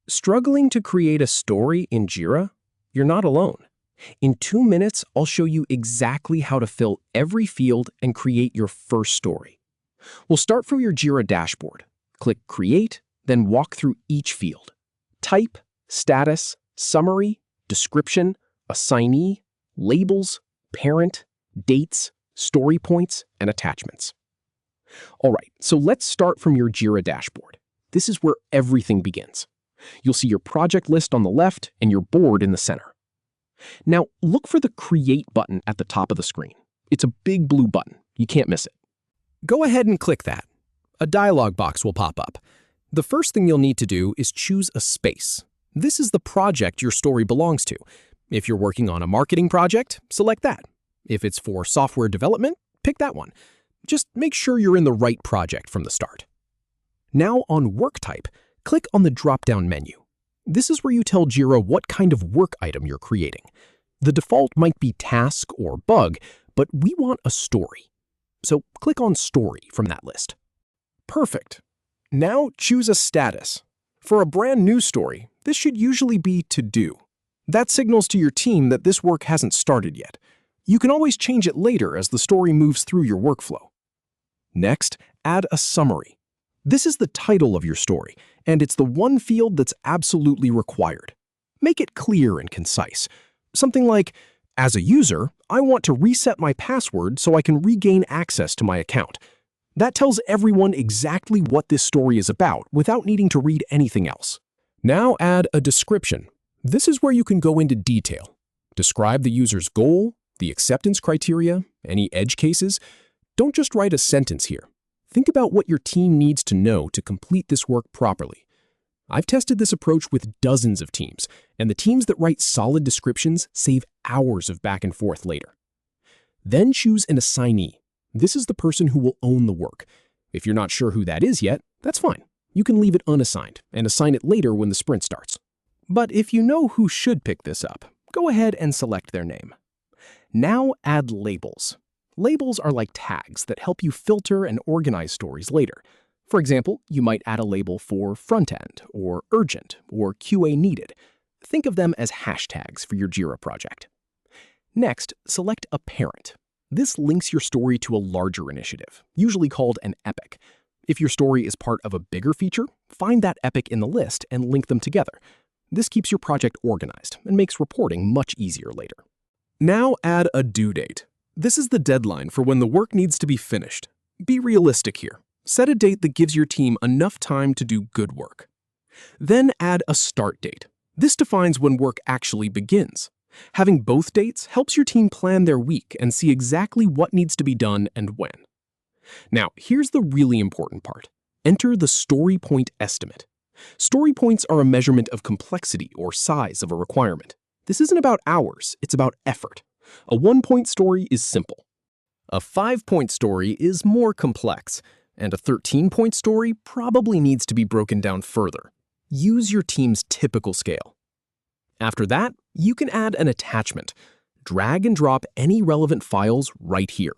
Struggling to create a story in Jira? You're not alone. In 2 minutes, I'll show you exactly how to fill every field and create your first story. We'll start from your Jira dashboard. Click Create, then walk through each field. Type, status, summary, description, assignee, labels, parent, dates, story points, and attachments. All right, so let's start from your Jira dashboard. This is where everything begins. You'll see your project list on the left and your board in the center. Now, look for the Create button at the top of the screen. It's a big blue button. You can't miss it. Go ahead and click that. A dialog box will pop up. The first thing you'll need to do is choose a space. This is the project your story belongs to. If you're working on a marketing project, select that. If it's for software development, pick that one. Just make sure you're in the right project from the start. Now on Work Type, click on the drop-down menu. This is where you tell Jira what kind of work item you're creating. The default might be task or bug, but we want a story. So click on Story from that list. Perfect. Now choose a status. For a brand new story, this should usually be To Do. That signals to your team that this work hasn't started yet. You can always change it later as the story moves through your workflow. Next, add a summary. This is the title of your story, and it's the one field that's absolutely required. Make it clear and concise. Something like, as a user, I want to reset my password so I can regain access to my account. That tells everyone exactly what this story is about without needing to read anything else. Now add a description. This is where you can go into detail. Describe the user's goal, the acceptance criteria, any edge cases. Don't just write a sentence here. Think about what your team needs to know to complete this work properly. I've tested this approach with dozens of teams, and the teams that write solid descriptions save hours of back and forth later. Then choose an assignee. This is the person who will own the work. If you're not sure who that is yet, that's fine. You can leave it unassigned and assign it later when the sprint starts. But if you know who should pick this up, go ahead and select their name. Now add labels. Labels are like tags that help you filter and organize stories later. For example, you might add a label for front-end, or urgent, or QA needed. Think of them as hashtags for your Jira project. Next, select a parent. This links your story to a larger initiative, usually called an epic. If your story is part of a bigger feature, find that epic in the list and link them together. This keeps your project organized and makes reporting much easier later. Now add a due date. This is the deadline for when the work needs to be finished. Be realistic here. Set a date that gives your team enough time to do good work. Then add a start date. This defines when work actually begins. Having both dates helps your team plan their week and see exactly what needs to be done and when. Now, here's the really important part. Enter the story point estimate. Story points are a measurement of complexity or size of a requirement. This isn't about hours, it's about effort. A 1-point story is simple. A 5-point story is more complex, and a 13-point story probably needs to be broken down further. Use your team's typical scale. After that, you can add an attachment. Drag and drop any relevant files right here.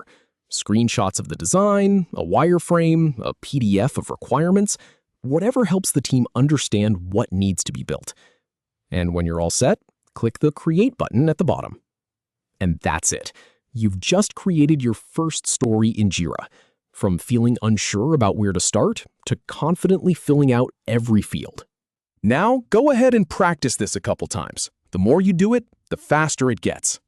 Screenshots of the design, a wireframe, a PDF of requirements, whatever helps the team understand what needs to be built. And when you're all set, click the Create button at the bottom. And that's it. You've just created your first story in Jira. From feeling unsure about where to start, to confidently filling out every field. Now, go ahead and practice this a couple times. The more you do it, the faster it gets.